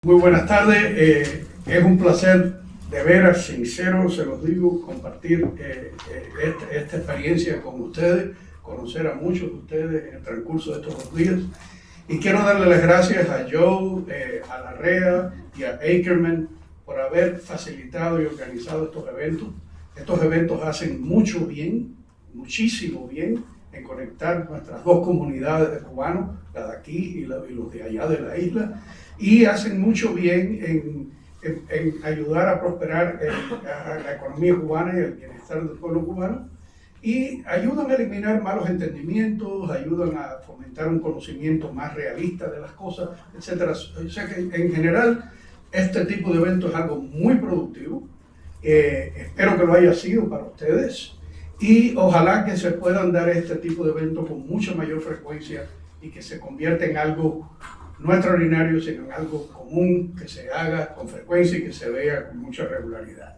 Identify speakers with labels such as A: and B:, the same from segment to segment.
A: Muy buenas tardes, es un placer de veras, sincero, se los digo, compartir esta experiencia con ustedes, conocer a muchos de ustedes en el transcurso de estos 2 días. Y quiero darle las gracias a Joe, a Larrea y a Ackerman por haber facilitado y organizado estos eventos. Estos eventos hacen mucho bien, muchísimo bien, en conectar nuestras 2 comunidades de cubanos, la de aquí y los de allá de la isla, y hacen mucho bien en ayudar a prosperar a la economía cubana y el bienestar del pueblo cubano, y ayudan a eliminar malos entendimientos, ayudan a fomentar un conocimiento más realista de las cosas, etc. O sea que en general este tipo de eventos es algo muy productivo. Espero que lo haya sido para ustedes. Y ojalá que se puedan dar este tipo de eventos con mucha mayor frecuencia y que se convierta en algo no extraordinario, sino en algo común, que se haga con frecuencia y que se vea con mucha regularidad.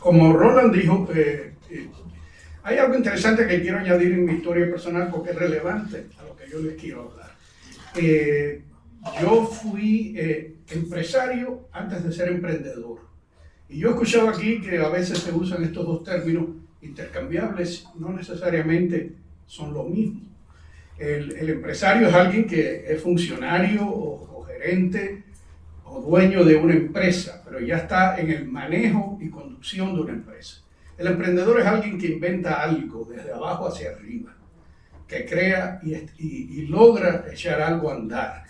A: Como Roland dijo, hay algo interesante que quiero añadir en mi historia personal porque es relevante a lo que yo les quiero hablar. Yo fui empresario antes de ser emprendedor. Y yo he escuchado aquí que a veces se usan estos 2 términos intercambiables, no necesariamente son lo mismo. El empresario es alguien que es funcionario o gerente o dueño de una empresa, pero ya está en el manejo y conducción de una empresa. El emprendedor es alguien que inventa algo desde abajo hacia arriba, que crea y logra echar algo a andar.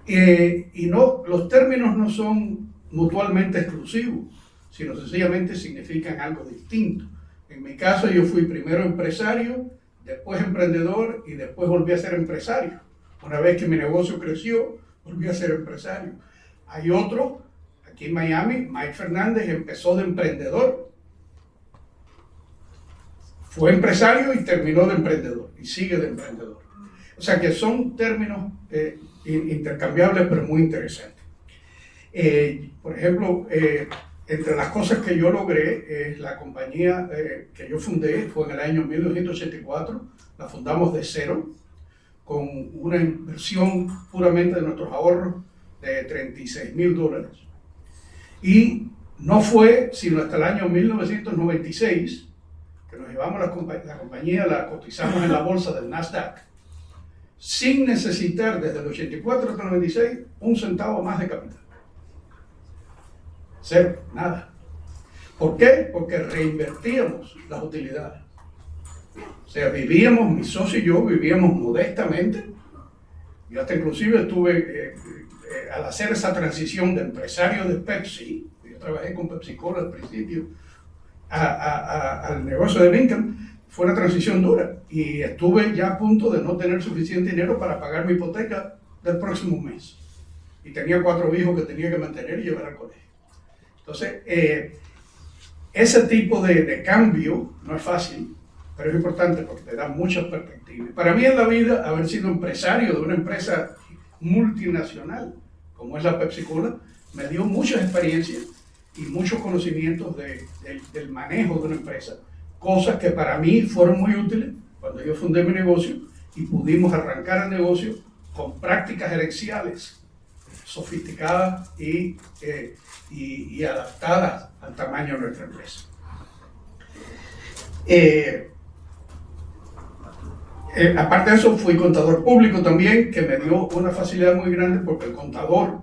A: Y no, los términos no son mutuamente exclusivos, sino sencillamente significan algo distinto. En mi caso, yo fui primero empresario, después emprendedor y después volví a ser empresario. Una vez que mi negocio creció, volví a ser empresario. Hay otro, aquí en Miami, Mike Fernández, empezó de emprendedor. Fue empresario y terminó de emprendedor y sigue de emprendedor. O sea que son términos intercambiables, pero muy interesantes. Por ejemplo, entre las cosas que yo logré, la compañía que yo fundé fue en el año 1984, la fundamos de cero, con una inversión puramente de nuestros ahorros de $36,000. Y no fue sino hasta el año 1996 que nos llevamos la compañía, la cotizamos en la bolsa del Nasdaq, sin necesitar desde el 84 hasta el 96 un centavo más de capital. Cero, nada. ¿Por qué? Porque reinvertíamos las utilidades. O sea, vivíamos, mi socio y yo vivíamos modestamente. Yo hasta inclusive estuve, al hacer esa transición de empresario de Pepsi, yo trabajé con PepsiCo al principio, al negocio de Lincoln, fue una transición dura. Y estuve ya a punto de no tener suficiente dinero para pagar mi hipoteca del próximo mes. Y tenía 4 hijos que tenía que mantener y llevar al colegio. Entonces, ese tipo de cambio no es fácil, pero es importante porque te da muchas perspectivas. Para mí en la vida, haber sido empresario de una empresa multinacional, como es la PepsiCo, me dio muchas experiencias y muchos conocimientos del manejo de una empresa, cosas que para mí fueron muy útiles cuando yo fundé mi negocio y pudimos arrancar el negocio con prácticas gerenciales sofisticadas y adaptadas al tamaño de nuestra empresa. Aparte de eso, fui contador público también, que me dio una facilidad muy grande porque el contador,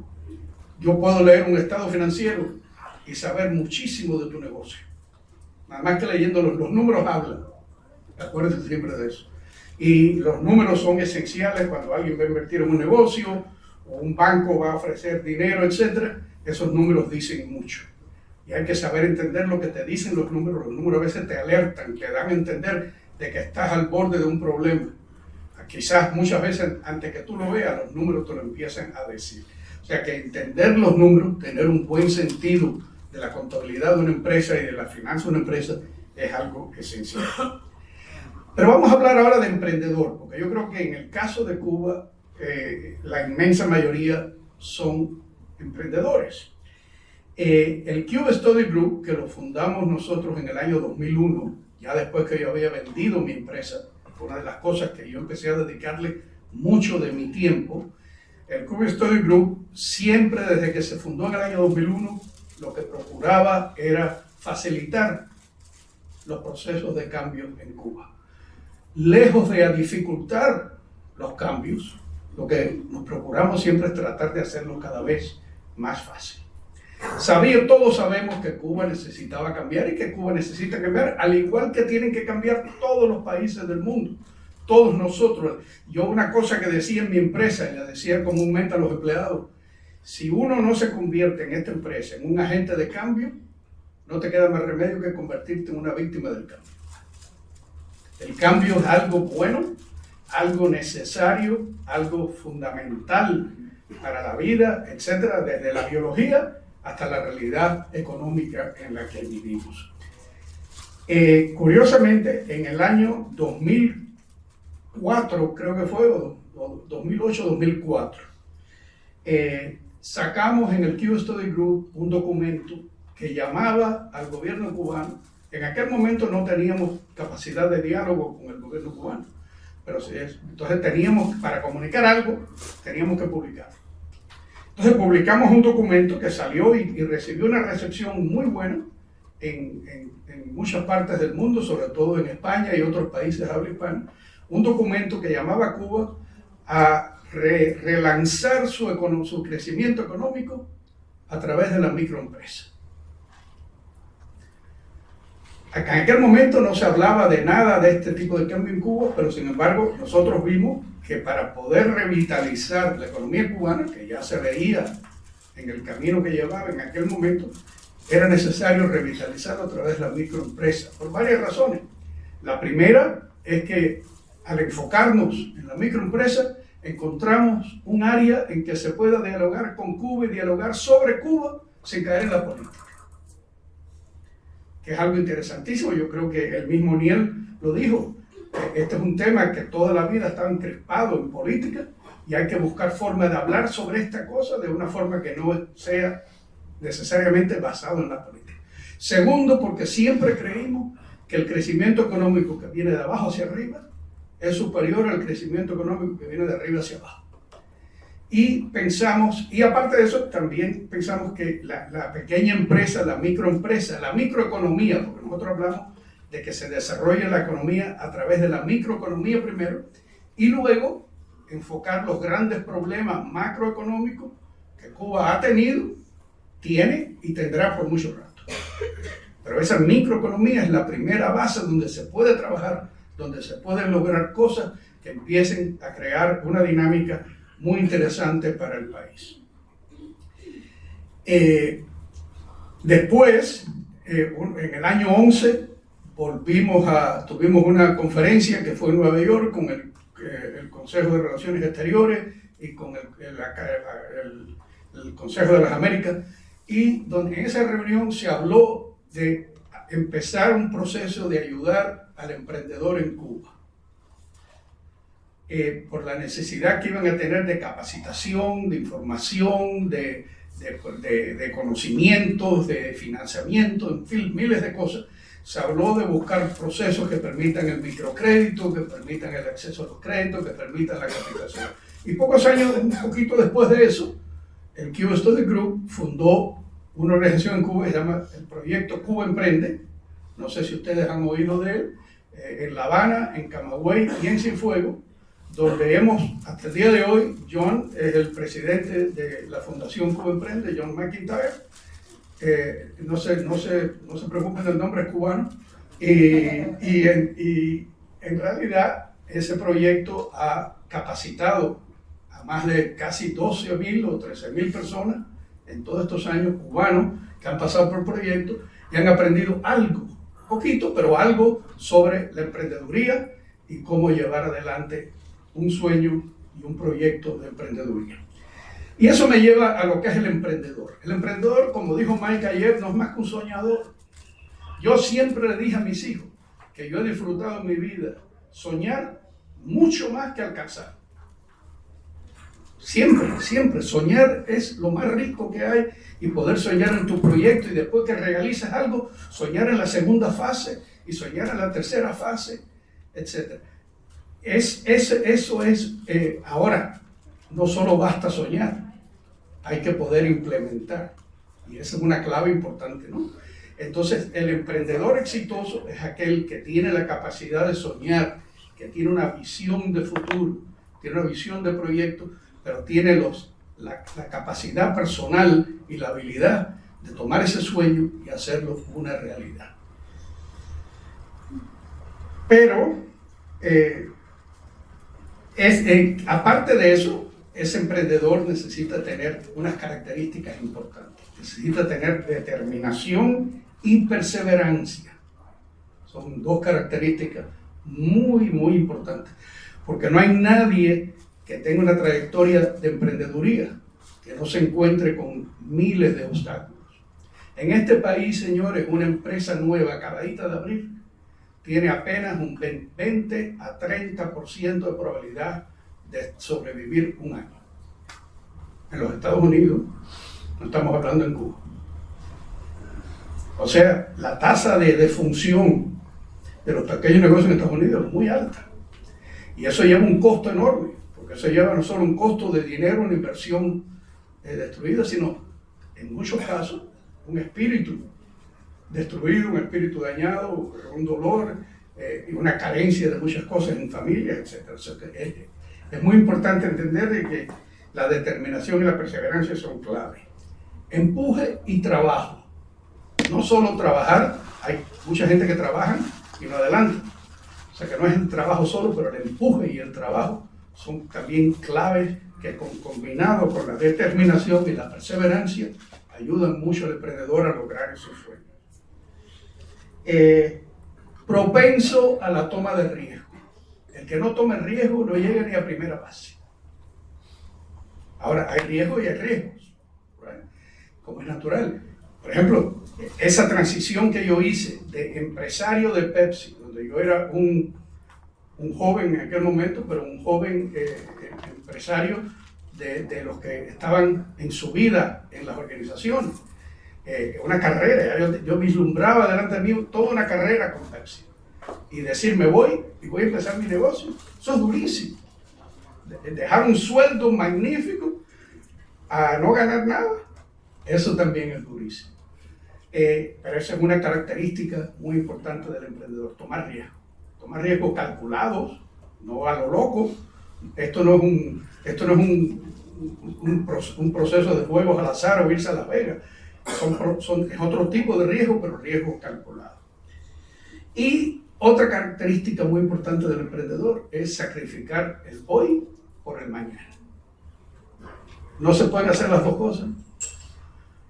A: yo puedo leer un estado financiero y saber muchísimo de tu negocio. Nada más que leyendo los números hablan. Acuérdense siempre de eso. Y los números son esenciales cuando alguien va a invertir en un negocio o un banco va a ofrecer dinero, etc. Esos números dicen mucho. Y hay que saber entender lo que te dicen los números. Los números a veces te alertan, te dan a entender de que estás al borde de un problema. Quizás muchas veces antes que tú lo veas, los números te lo empiezan a decir. O sea que entender los números, tener un buen sentido de la contabilidad de una empresa y de la finanza de una empresa es algo esencial. Pero vamos a hablar ahora de emprendedor, porque yo creo que en el caso de Cuba, la inmensa mayoría son emprendedores. El Cuba Study Group, que lo fundamos nosotros en el año 2001, ya después que yo había vendido mi empresa, fue una de las cosas que yo empecé a dedicarle mucho de mi tiempo, el Cuba Study Group siempre desde que se fundó en el año 2001 lo que procuraba era facilitar los procesos de cambio en Cuba. Lejos de dificultar los cambios, lo que nos procuramos siempre es tratar de hacerlo cada vez más fácil. Todos sabemos que Cuba necesitaba cambiar y que Cuba necesita cambiar, al igual que tienen que cambiar todos los países del mundo, todos nosotros. Yo una cosa que decía en mi empresa, y la decía comúnmente a los empleados, si uno no se convierte en esta empresa en un agente de cambio, no te queda más remedio que convertirte en una víctima del cambio. El cambio es algo bueno, algo necesario, algo fundamental para la vida, etcétera, desde la biología hasta la realidad económica en la que vivimos. Curiosamente, en el año 2004, creo que fue, o 2008-2004, sacamos en el Cuba Study Group un documento que llamaba al gobierno cubano. En aquel momento no teníamos capacidad de diálogo con el gobierno cubano, pero entonces teníamos, para comunicar algo, teníamos que publicarlo. Entonces publicamos un documento que salió y recibió una recepción muy buena en muchas partes del mundo, sobre todo en España y otros países de habla hispana, un documento que llamaba a Cuba a relanzar su crecimiento económico a través de la microempresa. En aquel momento no se hablaba de nada de este tipo de cambio en Cuba, pero sin embargo nosotros vimos que para poder revitalizar la economía cubana, que ya se veía en el camino que llevaba en aquel momento, era necesario revitalizarlo a través de la microempresa, por varias razones. La primera es que al enfocarnos en la microempresa, encontramos un área en que se pueda dialogar con Cuba y dialogar sobre Cuba sin caer en la política, que es algo interesantísimo. Yo creo que el mismo Niel lo dijo. Este es un tema que toda la vida estaba encrespado en política y hay que buscar formas de hablar sobre esta cosa de una forma que no sea necesariamente basado en la política. Segundo, porque siempre creímos que el crecimiento económico que viene de abajo hacia arriba es superior al crecimiento económico que viene de arriba hacia abajo. Y pensamos, y aparte de eso, también pensamos que la pequeña empresa, la microempresa, la microeconomía, porque nosotros hablamos de que se desarrolle la economía a través de la microeconomía primero, y luego enfocar los grandes problemas macroeconómicos que Cuba ha tenido, tiene y tendrá por mucho rato. Pero esa microeconomía es la primera base donde se puede trabajar, donde se pueden lograr cosas que empiecen a crear una dinámica muy interesante para el país. Después, en el año 11, tuvimos una conferencia que fue en Nueva York con el Consejo de Relaciones Exteriores y con el Consejo de las Américas, y donde en esa reunión se habló de empezar un proceso de ayudar al emprendedor en Cuba, por la necesidad que iban a tener de capacitación, de información, de conocimientos, de financiamiento, en fin, miles de cosas. Se habló de buscar procesos que permitan el microcrédito, que permitan el acceso a los créditos, que permitan la capitalización. Y pocos años, un poquito después de eso, el Cuba Study Group fundó una organización en Cuba que se llama el Proyecto Cuba Emprende. No sé si ustedes han oído de él, en La Habana, en Camagüey y en Cienfuegos, donde hasta el día de hoy, John es el presidente de la Fundación Cuba Emprende, John McIntyre. No se preocupen del nombre, es cubano. Y en realidad ese proyecto ha capacitado a más de casi 12.000 o 13.000 personas en todos estos años, cubanos que han pasado por el proyecto y han aprendido algo, poquito, pero algo sobre la emprendeduría y cómo llevar adelante un sueño y un proyecto de emprendeduría. Y eso me lleva a lo que es el emprendedor. El emprendedor, como dijo Mike ayer, no es más que un soñador. Yo siempre le dije a mis hijos que yo he disfrutado en mi vida soñar mucho más que alcanzar. Siempre. Soñar es lo más rico que hay, y poder soñar en tu proyecto y después que realices algo, soñar en la segunda fase y soñar en la tercera fase, etc. Eso es ahora. no solo basta soñar, hay que poder implementar. Y esa es una clave importante, ¿no? Entonces, el emprendedor exitoso es aquel que tiene la capacidad de soñar, que tiene una visión de futuro, tiene una visión de proyecto, pero tiene la capacidad personal y la habilidad de tomar ese sueño y hacerlo una realidad. Pero, aparte de eso, ese emprendedor necesita tener unas características importantes. Necesita tener determinación y perseverancia. Son dos características muy, muy importantes. Porque no hay nadie que tenga una trayectoria de emprendeduría que no se encuentre con miles de obstáculos. En este país, señores, una empresa nueva acabadita de abrir tiene apenas un 20 a 30% de probabilidad de sobrevivir un año. En los Estados Unidos, no estamos hablando en Cuba. O sea, la tasa de defunción de los pequeños negocios en Estados Unidos es muy alta. Y eso lleva un costo enorme, porque eso lleva no solo un costo de dinero, una inversión destruida, sino en muchos casos un espíritu destruido, un espíritu dañado, un dolor y una carencia de muchas cosas en familias, etc. O sea, es muy importante entender de que la determinación y la perseverancia son clave. Empuje y trabajo. No solo trabajar, hay mucha gente que trabaja y no adelanta. O sea que no es el trabajo solo, pero el empuje y el trabajo son también claves que combinado con la determinación y la perseverancia ayudan mucho al emprendedor a lograr esos sueños. Propenso a la toma de riesgo. El que no tome riesgo no llega ni a primera base. Ahora, hay riesgos y hay riesgos, ¿right? Como es natural. Por ejemplo, esa transición que yo hice de empresario de Pepsi, donde yo era un joven en aquel momento, pero un joven empresario de los que estaban en su vida en las organizaciones. Una carrera, yo vislumbraba delante de mí toda una carrera con Pepsi. Y decir, me voy y voy a empezar mi negocio, eso es durísimo. Dejar un sueldo magnífico a no ganar nada, eso también es durísimo. Pero esa es una característica muy importante del emprendedor, tomar riesgos calculados, no a lo loco. Esto no es un proceso de juegos al azar o irse a Las Vegas. Es otro tipo de riesgo, pero riesgos calculados. Y otra característica muy importante del emprendedor es sacrificar el hoy por el mañana. No se pueden hacer las dos cosas.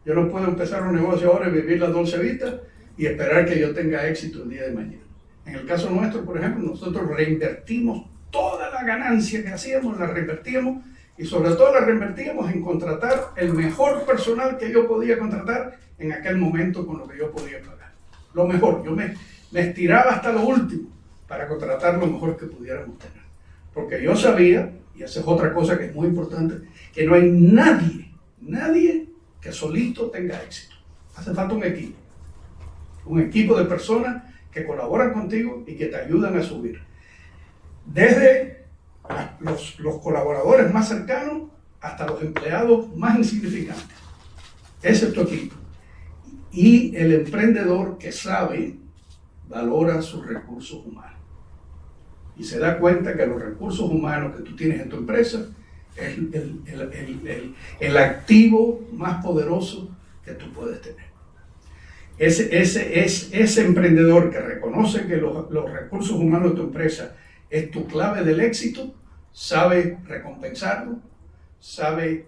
A: Yo no puedo empezar un negocio ahora y vivir la dolce vita y esperar que yo tenga éxito el día de mañana. En el caso nuestro, por ejemplo, nosotros reinvertimos toda la ganancia que hacíamos, la reinvertíamos y sobre todo la reinvertíamos en contratar el mejor personal que yo podía contratar en aquel momento con lo que yo podía pagar. Lo mejor, yo me estiraba hasta lo último para contratar lo mejor que pudiéramos tener. Porque yo sabía, y esa es otra cosa que es muy importante, que no hay nadie que solito tenga éxito. Hace falta un equipo de personas que colaboran contigo y que te ayudan a subir. Desde los colaboradores más cercanos hasta los empleados más insignificantes. Ese es tu equipo. Y el emprendedor que sabe, valora sus recursos humanos. Y se da cuenta que los recursos humanos que tú tienes en tu empresa es el activo más poderoso que tú puedes tener. Ese emprendedor que reconoce que los recursos humanos de tu empresa es tu clave del éxito, sabe recompensarlo, sabe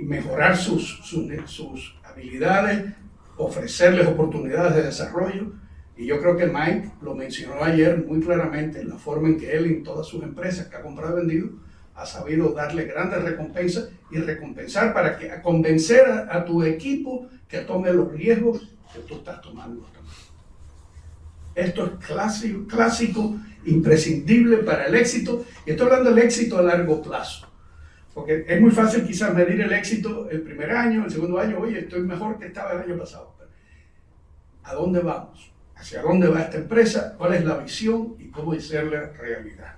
A: mejorar sus habilidades, ofrecerles oportunidades de desarrollo. Y yo creo que Mike lo mencionó ayer muy claramente, la forma en que él en todas sus empresas que ha comprado y vendido ha sabido darle grandes recompensas y recompensar para convencer a tu equipo que tome los riesgos que tú estás tomando también. Esto es clásico, imprescindible para el éxito. Y estoy hablando del éxito a largo plazo. Porque es muy fácil quizás medir el éxito el primer año, el segundo año, oye, estoy mejor que estaba el año pasado. Pero ¿a dónde vamos? ¿Hacia dónde va esta empresa? ¿Cuál es la visión y cómo hacerla realidad?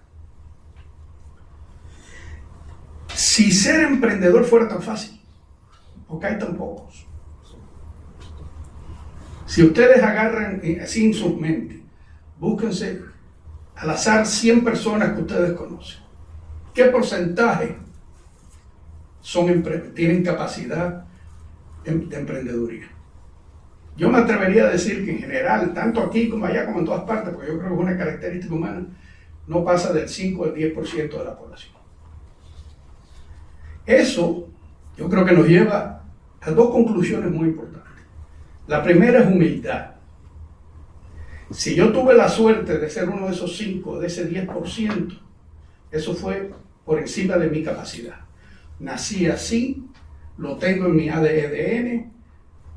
A: Si ser emprendedor fuera tan fácil, porque hay tan pocos. Si ustedes agarran así en sus mentes, búsquense al azar 100 personas que ustedes conocen. ¿Qué porcentaje tienen capacidad de emprendeduría? Yo me atrevería a decir que en general, tanto aquí como allá, como en todas partes, porque yo creo que es una característica humana, no pasa del 5 al 10% de la población. Eso yo creo que nos lleva a dos conclusiones muy importantes. La primera es humildad. Si yo tuve la suerte de ser uno de esos 5, de ese 10%, eso fue por encima de mi capacidad. Nací así, lo tengo en mi ADN,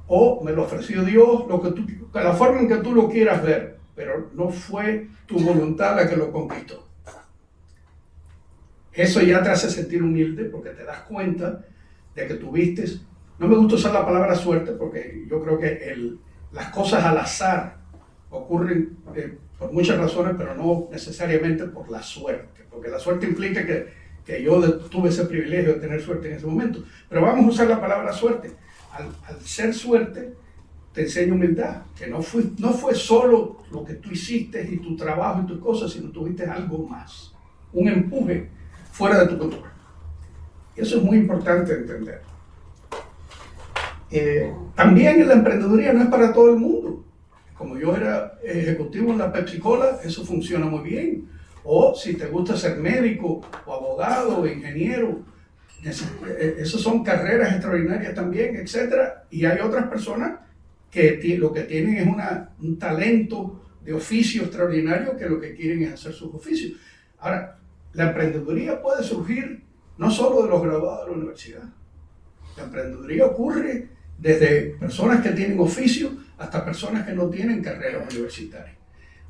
A: o me lo ofreció Dios, la forma en que tú lo quieras ver, pero no fue tu voluntad la que lo conquistó. Eso ya te hace sentir humilde porque te das cuenta de que tuviste, no me gusta usar la palabra suerte porque yo creo que las cosas al azar ocurren por muchas razones, pero no necesariamente por la suerte, porque la suerte implica que yo tuve ese privilegio de tener suerte en ese momento. Pero vamos a usar la palabra suerte. Al ser suerte, te enseña humildad, que no fue solo lo que tú hiciste y tu trabajo y tus cosas, sino tuviste algo más, un empuje fuera de tu control. Y eso es muy importante entender. También en la emprendeduría no es para todo el mundo. Como yo era ejecutivo en la Pepsi-Cola, eso funciona muy bien. O si te gusta ser médico, o abogado, o ingeniero, esas son carreras extraordinarias también, etc. Y hay otras personas que lo que tienen es un talento de oficio extraordinario, que lo que quieren es hacer sus oficios. Ahora, la emprendeduría puede surgir no solo de los graduados de la universidad. La emprendeduría ocurre desde personas que tienen oficio hasta personas que no tienen carreras universitarias.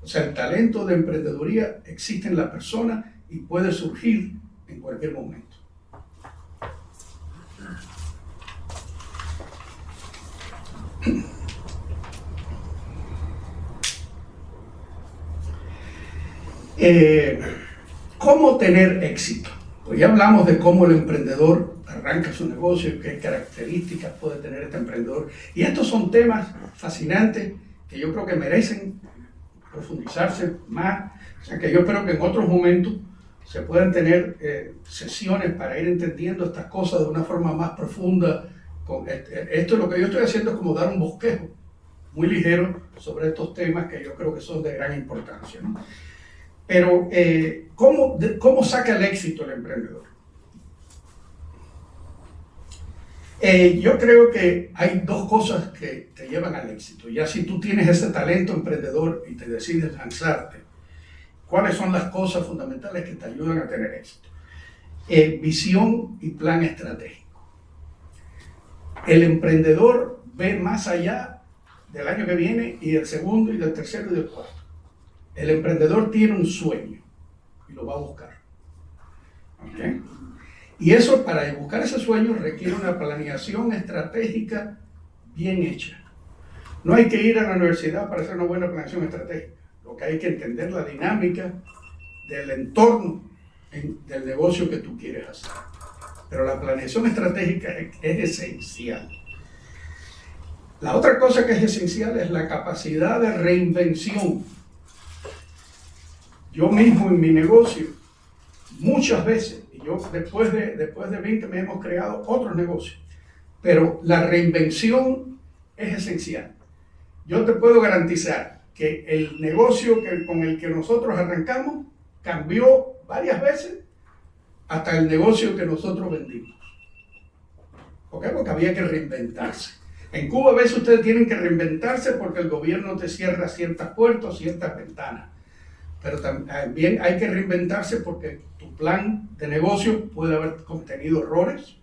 A: O sea, el talento de emprendeduría existe en la persona y puede surgir en cualquier momento. ¿Cómo tener éxito? Pues ya hablamos de cómo el emprendedor arranca su negocio, qué características puede tener este emprendedor. Y estos son temas fascinantes que yo creo que merecen profundizarse más. O sea, que yo espero que en otros momentos se puedan tener sesiones para ir entendiendo estas cosas de una forma más profunda. Esto lo que yo estoy haciendo es como dar un bosquejo muy ligero sobre estos temas que yo creo que son de gran importancia, ¿no? Pero, ¿cómo saca el éxito el emprendedor? Yo creo que hay dos cosas que te llevan al éxito. Ya si tú tienes ese talento emprendedor y te decides lanzarte, ¿cuáles son las cosas fundamentales que te ayudan a tener éxito? Visión y plan estratégico. El emprendedor ve más allá del año que viene y del segundo y del tercero y del cuarto. El emprendedor tiene un sueño y lo va a buscar. ¿Okay? Y eso, para buscar ese sueño, requiere una planeación estratégica bien hecha. No hay que ir a la universidad para hacer una buena planeación estratégica. Lo que hay que entender la dinámica del entorno del negocio que tú quieres hacer. Pero la planeación estratégica es esencial. La otra cosa que es esencial es la capacidad de reinvención. Yo mismo en mi negocio, muchas veces, y yo después de 20 me hemos creado otros negocios, pero la reinvención es esencial. Yo te puedo garantizar que el negocio con el que nosotros arrancamos cambió varias veces hasta el negocio que nosotros vendimos. ¿Por qué? Porque había que reinventarse. En Cuba a veces ustedes tienen que reinventarse porque el gobierno te cierra ciertas puertas, ciertas ventanas. Pero también hay que reinventarse porque tu plan de negocio puede haber contenido errores,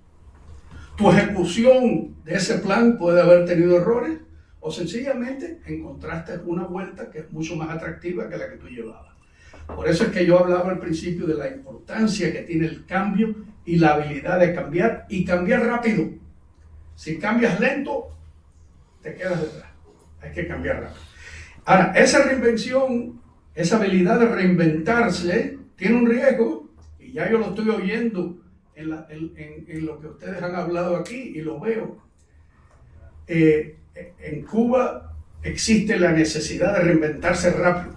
A: tu ejecución de ese plan puede haber tenido errores, o sencillamente encontraste una vuelta que es mucho más atractiva que la que tú llevabas. Por eso es que yo hablaba al principio de la importancia que tiene el cambio y la habilidad de cambiar, y cambiar rápido. Si cambias lento, te quedas detrás. Hay que cambiar rápido. Ahora, esa reinvención, esa habilidad de reinventarse tiene un riesgo, y ya yo lo estoy oyendo en lo que ustedes han hablado aquí y lo veo. En Cuba existe la necesidad de reinventarse rápido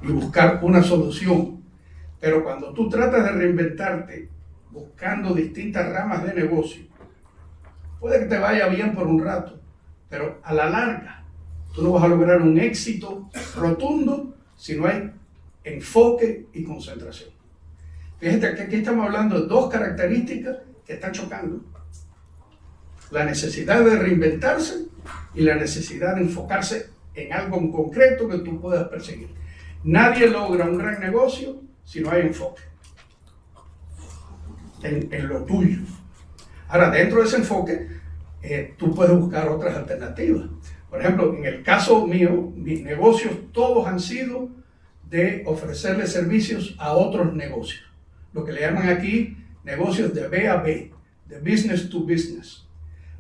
A: y buscar una solución. Pero cuando tú tratas de reinventarte buscando distintas ramas de negocio, puede que te vaya bien por un rato, pero a la larga tú no vas a lograr un éxito rotundo si no hay enfoque y concentración. Fíjate que aquí estamos hablando de dos características que están chocando. La necesidad de reinventarse y la necesidad de enfocarse en algo en concreto que tú puedas perseguir. Nadie logra un gran negocio si no hay enfoque en lo tuyo. Ahora, dentro de ese enfoque, tú puedes buscar otras alternativas. Por ejemplo, en el caso mío, mis negocios todos han sido de ofrecerle servicios a otros negocios. Lo que le llaman aquí negocios de B a B, de business to business.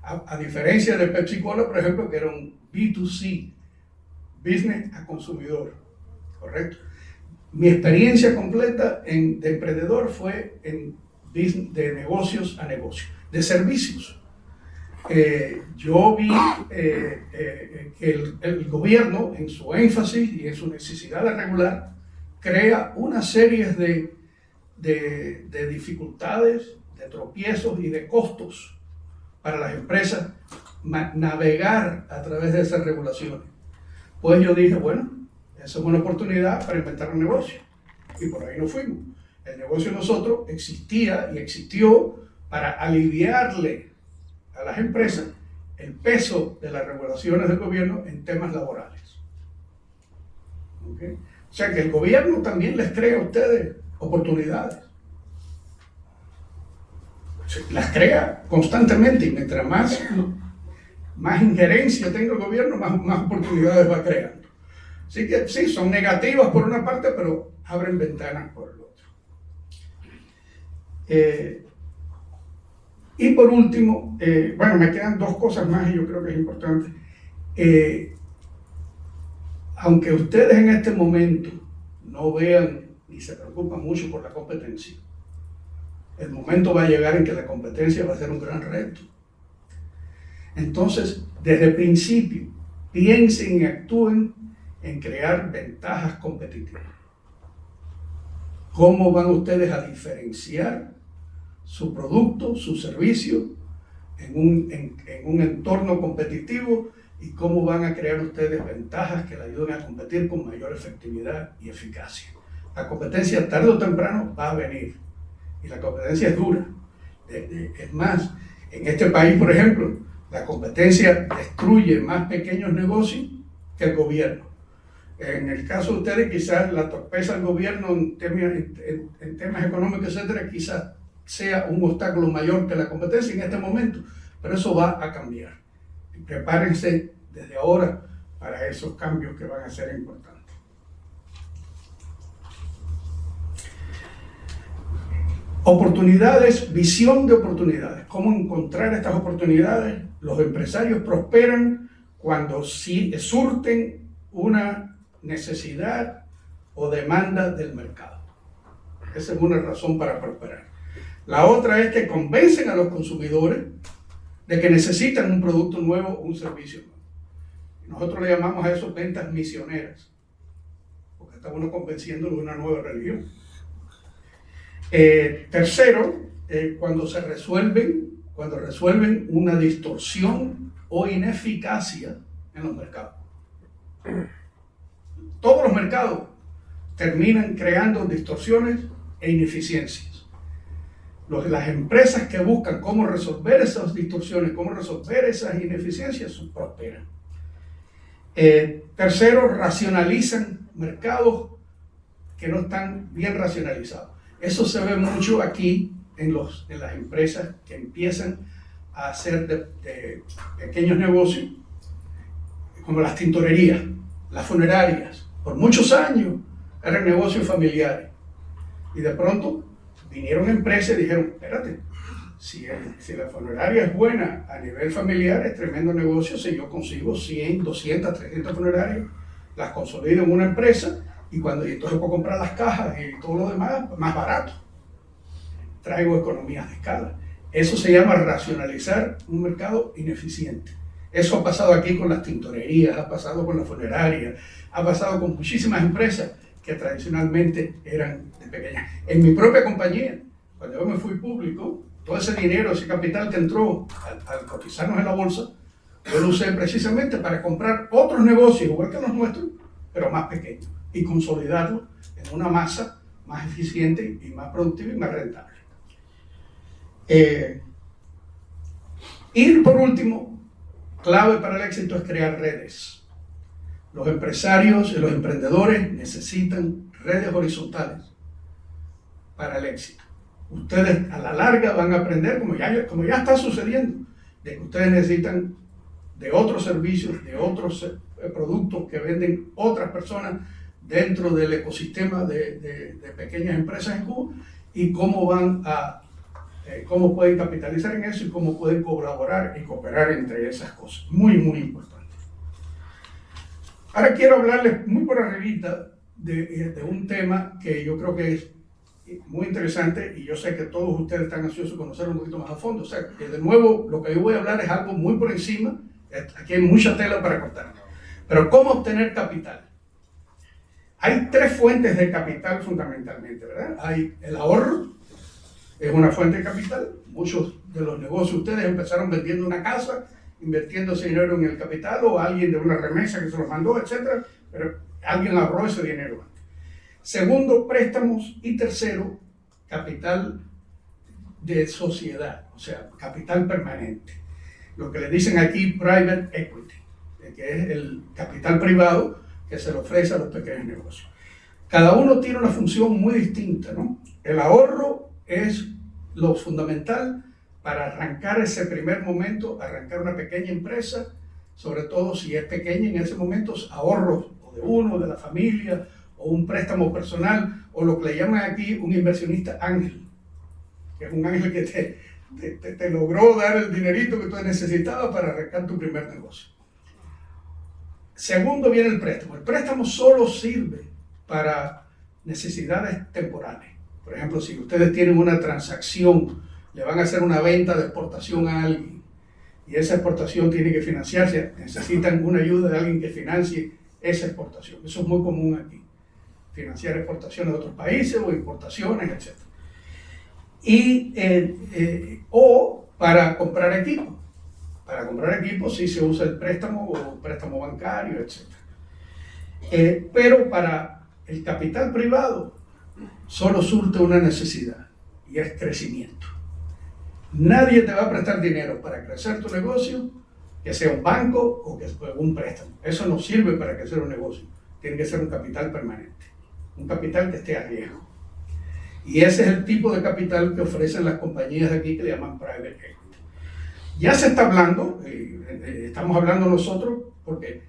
A: A diferencia de Pepsi Cola, por ejemplo, que era un B2C, business a consumidor, ¿correcto? Mi experiencia completa de emprendedor fue de negocios a negocios, de servicios. Yo vi que el gobierno, en su énfasis y en su necesidad de regular, crea una serie de dificultades, de tropiezos y de costos para las empresas navegar a través de esas regulaciones. Pues yo dije, bueno, esa es una oportunidad para inventar un negocio. Y por ahí nos fuimos. El negocio de nosotros existía y existió para aliviarle a las empresas el peso de las regulaciones del gobierno en temas laborales. ¿Okay? O sea que el gobierno también les crea a ustedes oportunidades. Las crea constantemente y mientras más injerencia tenga el gobierno, más oportunidades va creando. Así que sí, son negativas por una parte, pero abren ventanas por el otro. Y por último, bueno, me quedan dos cosas más y yo creo que es importante. Aunque ustedes en este momento no vean ni se preocupan mucho por la competencia, el momento va a llegar en que la competencia va a ser un gran reto. Entonces, desde el principio, piensen y actúen en crear ventajas competitivas. ¿Cómo van ustedes a diferenciar su producto, su servicio en un entorno competitivo y cómo van a crear ustedes ventajas que le ayuden a competir con mayor efectividad y eficacia? La competencia tarde o temprano va a venir y la competencia es dura. Es más, en este país, por ejemplo, la competencia destruye más pequeños negocios que el gobierno. En el caso de ustedes, quizás la torpeza del gobierno en temas económicos, etcétera, quizás sea un obstáculo mayor que la competencia en este momento, pero eso va a cambiar. Y prepárense desde ahora para esos cambios que van a ser importantes. Oportunidades, visión de oportunidades. ¿Cómo encontrar estas oportunidades? Los empresarios prosperan cuando surten una necesidad o demanda del mercado. Esa es una razón para prosperar. La otra es que convencen a los consumidores de que necesitan un producto nuevo o un servicio nuevo. Nosotros le llamamos a eso ventas misioneras, porque está uno convenciéndolo de una nueva religión. Tercero, cuando resuelven una distorsión o ineficacia en los mercados. Todos los mercados terminan creando distorsiones e ineficiencias. Las empresas que buscan cómo resolver esas distorsiones, cómo resolver esas ineficiencias, prosperan. Tercero, racionalizan mercados que no están bien racionalizados. Eso se ve mucho aquí en las empresas que empiezan a hacer de pequeños negocios, como las tintorerías, las funerarias. Por muchos años eran negocios familiares. Y de pronto vinieron empresas y dijeron, espérate, si la funeraria es buena a nivel familiar, es tremendo negocio si yo consigo 100, 200, 300 funerarias, las consolido en una empresa y entonces puedo comprar las cajas y todo lo demás más barato. traigo economías de escala. Eso se llama racionalizar un mercado ineficiente. Eso ha pasado aquí con las tintorerías, ha pasado con la funeraria, ha pasado con muchísimas empresas que tradicionalmente eran de pequeñas. En mi propia compañía, cuando yo me fui público, todo ese dinero, ese capital que entró al cotizarnos en la bolsa, yo lo usé precisamente para comprar otros negocios, igual que los nuestros, pero más pequeños, y consolidarlos en una masa más eficiente y más productiva y más rentable. Y por último, clave para el éxito es crear redes. Los empresarios y los emprendedores necesitan redes horizontales para el éxito. Ustedes a la larga van a aprender, como ya está sucediendo, de que ustedes necesitan de otros servicios, de otros productos que venden otras personas dentro del ecosistema de pequeñas empresas en Cuba, y cómo cómo pueden capitalizar en eso y cómo pueden colaborar y cooperar entre esas cosas. Muy, muy importante. Ahora quiero hablarles muy por arribita de un tema que yo creo que es muy interesante, y yo sé que todos ustedes están ansiosos de conocerlo un poquito más a fondo. O sea, que de nuevo, lo que yo voy a hablar es algo muy por encima. Aquí hay mucha tela para cortar. Pero ¿cómo obtener capital? Hay tres fuentes de capital fundamentalmente, ¿verdad? Hay el ahorro, es una fuente de capital. Muchos de los negocios ustedes empezaron vendiendo una casa, invirtiendo ese dinero en el capital, o alguien de una remesa que se los mandó, etc. Pero alguien ahorró ese dinero antes. Segundo, préstamos. Y tercero, capital de sociedad, o sea, capital permanente. Lo que le dicen aquí private equity, que es el capital privado que se le ofrece a los pequeños negocios. Cada uno tiene una función muy distinta, ¿no? El ahorro es lo fundamental para arrancar ese primer momento, arrancar una pequeña empresa, sobre todo si es pequeña en ese momento, ahorros o de uno, de la familia, o un préstamo personal, o lo que le llaman aquí un inversionista ángel, que es un ángel que te logró dar el dinerito que tú necesitabas para arrancar tu primer negocio. Segundo viene el préstamo. El préstamo solo sirve para necesidades temporales. Por ejemplo, si ustedes tienen una transacción, le van a hacer una venta de exportación a alguien, y esa exportación tiene que financiarse, necesitan una ayuda de alguien que financie esa exportación. Eso es muy común aquí, financiar exportaciones de otros países o importaciones, etc. O para comprar equipo. Para comprar equipo sí se usa el préstamo o préstamo bancario, etc. Pero para el capital privado solo surte una necesidad, y es crecimiento. Nadie te va a prestar dinero para crecer tu negocio, que sea un banco o que sea un préstamo. Eso no sirve para crecer un negocio. Tiene que ser un capital permanente, un capital que esté a riesgo. Y ese es el tipo de capital que ofrecen las compañías de aquí que le llaman private equity. Ya se está hablando, estamos hablando nosotros, porque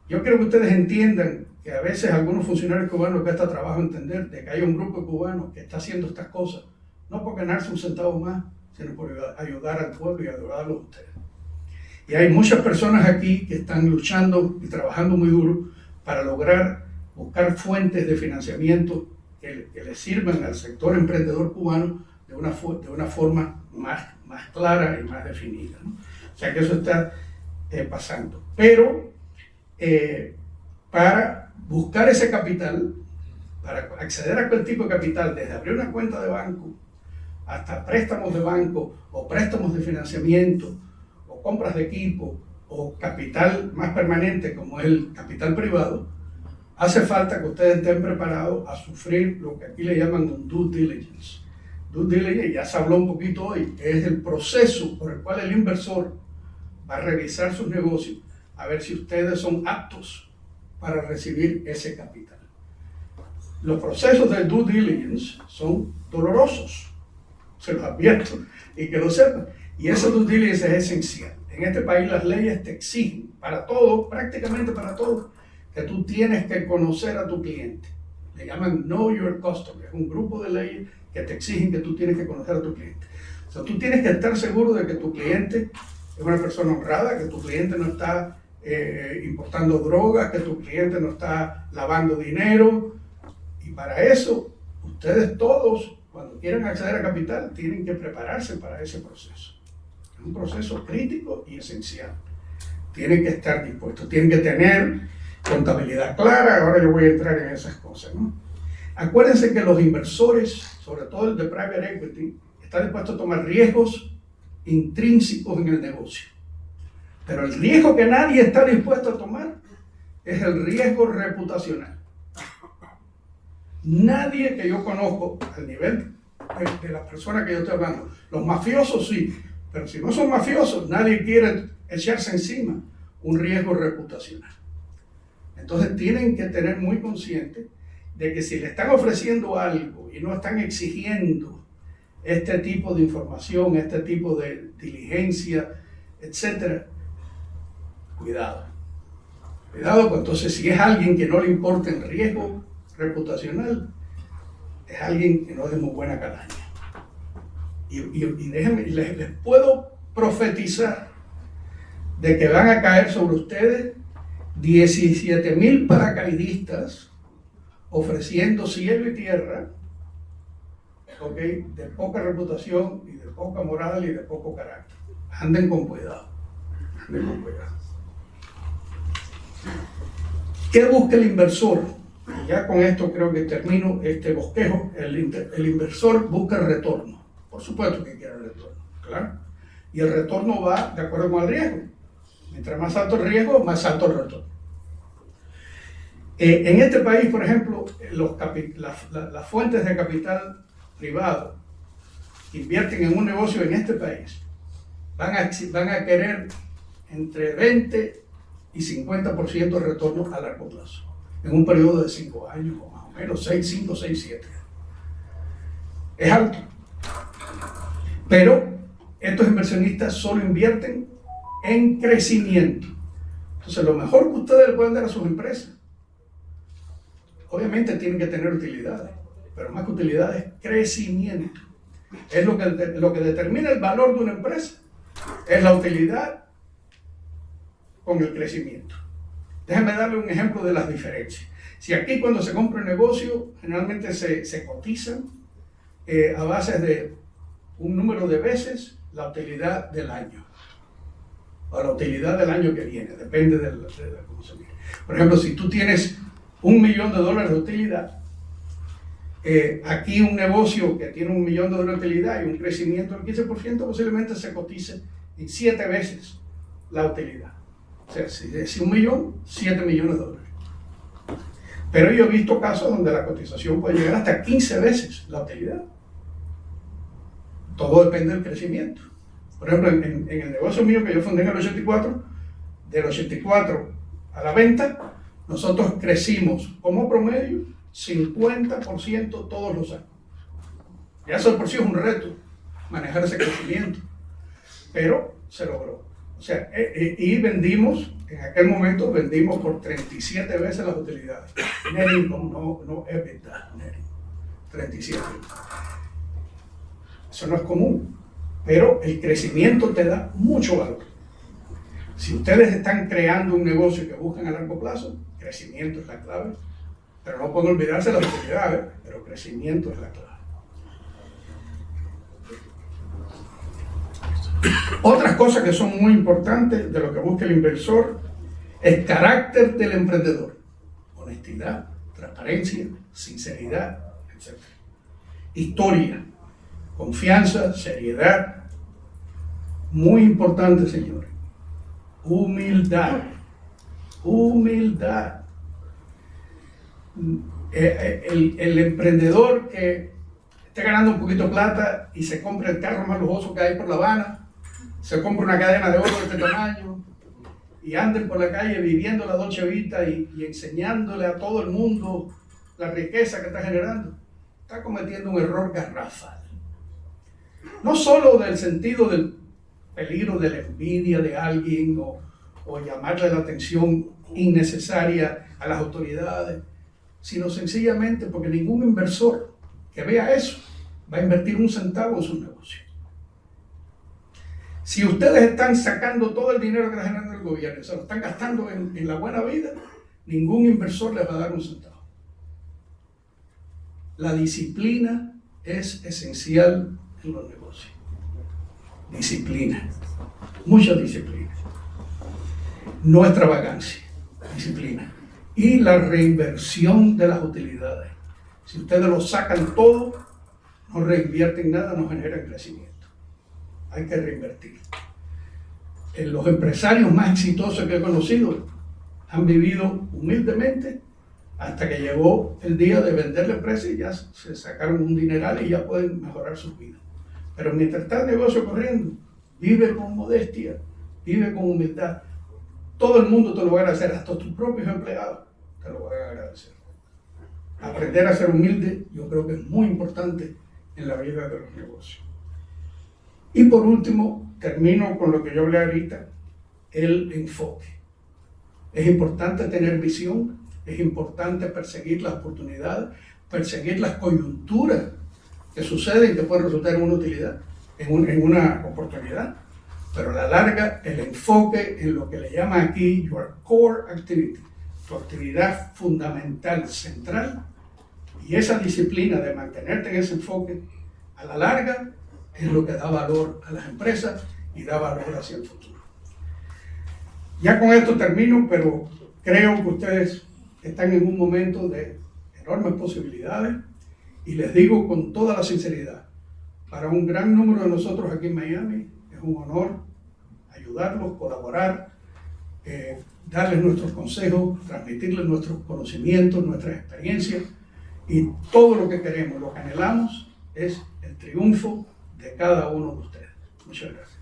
A: yo quiero que ustedes entiendan que a veces algunos funcionarios cubanos cuesta trabajo entender de que hay un grupo de cubanos que está haciendo estas cosas, no por ganarse un centavo más, sino por ayudar al pueblo y ayudarlos a ustedes. Y hay muchas personas aquí que están luchando y trabajando muy duro para lograr buscar fuentes de financiamiento que le sirvan al sector emprendedor cubano de una forma más clara y más definida, ¿no? O sea que eso está pasando. Pero para buscar ese capital, para acceder a cualquier tipo de capital, desde abrir una cuenta de banco hasta préstamos de banco o préstamos de financiamiento o compras de equipo o capital más permanente como es el capital privado, hace falta que ustedes estén preparados a sufrir lo que aquí le llaman un due diligence. Due diligence, ya se habló un poquito hoy, es el proceso por el cual el inversor va a revisar sus negocios a ver si ustedes son aptos para recibir ese capital. Los procesos de due diligence son dolorosos, se los advierto, y que lo sepan. Y ese due diligence es esencial. En este país las leyes te exigen, para todo, prácticamente para todo, que tú tienes que conocer a tu cliente. Le llaman Know Your Customer. Es un grupo de leyes que te exigen que tú tienes que conocer a tu cliente. O sea, tú tienes que estar seguro de que tu cliente es una persona honrada, que tu cliente no está importando drogas, que tu cliente no está lavando dinero. Y para eso, ustedes todos, cuando quieren acceder a capital, tienen que prepararse para ese proceso. Es un proceso crítico y esencial. Tienen que estar dispuestos, tienen que tener contabilidad clara. Ahora yo voy a entrar en esas cosas, ¿no? Acuérdense que los inversores, sobre todo el de private equity, están dispuestos a tomar riesgos intrínsecos en el negocio. Pero el riesgo que nadie está dispuesto a tomar es el riesgo reputacional. Nadie que yo conozco al nivel de las personas que yo estoy hablando, los mafiosos sí, pero si no son mafiosos, nadie quiere echarse encima un riesgo reputacional. Entonces tienen que tener muy consciente de que si le están ofreciendo algo y no están exigiendo este tipo de información, este tipo de diligencia, etc., cuidado. Cuidado, pues entonces si es alguien que no le importa el riesgo reputacional, es alguien que no es de muy buena calaña. Y déjenme, les puedo profetizar de que van a caer sobre ustedes 17,000 paracaidistas ofreciendo cielo y tierra, ¿okay?, de poca reputación y de poca moral y de poco carácter. Anden con cuidado. Anden con cuidado. ¿Qué busca el inversor? Y ya con esto creo que termino este bosquejo. El inversor busca el retorno. Por supuesto que quiere el retorno, claro. Y el retorno va de acuerdo con el riesgo. Mientras más alto el riesgo, más alto el retorno. En este país, por ejemplo, las fuentes de capital privado que invierten en un negocio en este país van a querer entre 20 y 50% de retorno a largo plazo, en un periodo de 5 años o más o menos, 5, 6, 7. Es alto. Pero estos inversionistas solo invierten en crecimiento. Entonces, lo mejor que ustedes le pueden dar a sus empresas, obviamente tienen que tener utilidades, pero más que utilidades, crecimiento. Es lo que determina el valor de una empresa, es la utilidad con el crecimiento. Déjenme darle un ejemplo de las diferencias. Si aquí cuando se compra un negocio, generalmente se cotizan a base de un número de veces la utilidad del año, o la utilidad del año que viene, depende de cómo se mire. Por ejemplo, si tú tienes $1,000,000 de utilidad, aquí un negocio que tiene $1,000,000 de utilidad y un crecimiento del 15%, posiblemente se cotice en 7 veces la utilidad. O sea, si es 1,000,000, $7,000,000. Pero yo he visto casos donde la cotización puede llegar hasta 15 veces la utilidad. Todo depende del crecimiento. Por ejemplo, en el negocio mío que yo fundé en el 84, del 84 a la venta, nosotros crecimos como promedio 50% todos los años. Ya eso por sí es un reto, manejar ese crecimiento, pero se logró. O sea, y vendimos, en aquel momento vendimos por 37 veces las utilidades. Net income, no EBITDA, net income. 37. Eso no es común, pero el crecimiento te da mucho valor. Si ustedes están creando un negocio que buscan a largo plazo, crecimiento es la clave, pero no pueden olvidarse de las utilidades, pero crecimiento es la clave. Otras cosas que son muy importantes de lo que busca el inversor es carácter del emprendedor, honestidad, transparencia, sinceridad, etc. Historia, confianza, seriedad, muy importante, señores. Humildad. Humildad. El emprendedor que esté ganando un poquito de plata y se compra el carro más lujoso que hay por La Habana, se compra una cadena de oro de este tamaño y anden por la calle viviendo la Dolce Vita y enseñándole a todo el mundo la riqueza que está generando, está cometiendo un error garrafal. No solo del sentido del peligro de la envidia de alguien o llamarle la atención innecesaria a las autoridades, sino sencillamente porque ningún inversor que vea eso va a invertir un centavo en sus negocios. Si ustedes están sacando todo el dinero que está generando el gobierno y se lo están gastando en la buena vida, ningún inversor les va a dar un centavo. La disciplina es esencial en los negocios. Disciplina, mucha disciplina. No extravagancia, disciplina. Y la reinversión de las utilidades. Si ustedes lo sacan todo, no reinvierten nada, no generan crecimiento. Hay que reinvertir. Los empresarios más exitosos que he conocido han vivido humildemente hasta que llegó el día de vender la empresa y ya se sacaron un dineral y ya pueden mejorar sus vidas. Pero mientras está el negocio corriendo, vive con modestia, vive con humildad. Todo el mundo te lo va a agradecer, hasta tus propios empleados te lo van a agradecer. Aprender a ser humilde yo creo que es muy importante en la vida de los negocios. Y por último, termino con lo que yo hablé ahorita, el enfoque. Es importante tener visión, es importante perseguir las oportunidades, perseguir las coyunturas que suceden y que pueden resultar en una utilidad, en una oportunidad. Pero a la larga, el enfoque en lo que le llaman aquí your core activity, tu actividad fundamental, central, y esa disciplina de mantenerte en ese enfoque, a la larga, es lo que da valor a las empresas y da valor hacia el futuro. Ya con esto termino, pero creo que ustedes están en un momento de enormes posibilidades y les digo con toda la sinceridad, para un gran número de nosotros aquí en Miami es un honor ayudarlos, colaborar, darles nuestros consejos, transmitirles nuestros conocimientos, nuestras experiencias y todo lo que queremos, lo que anhelamos es el triunfo de cada uno de ustedes. Muchas gracias.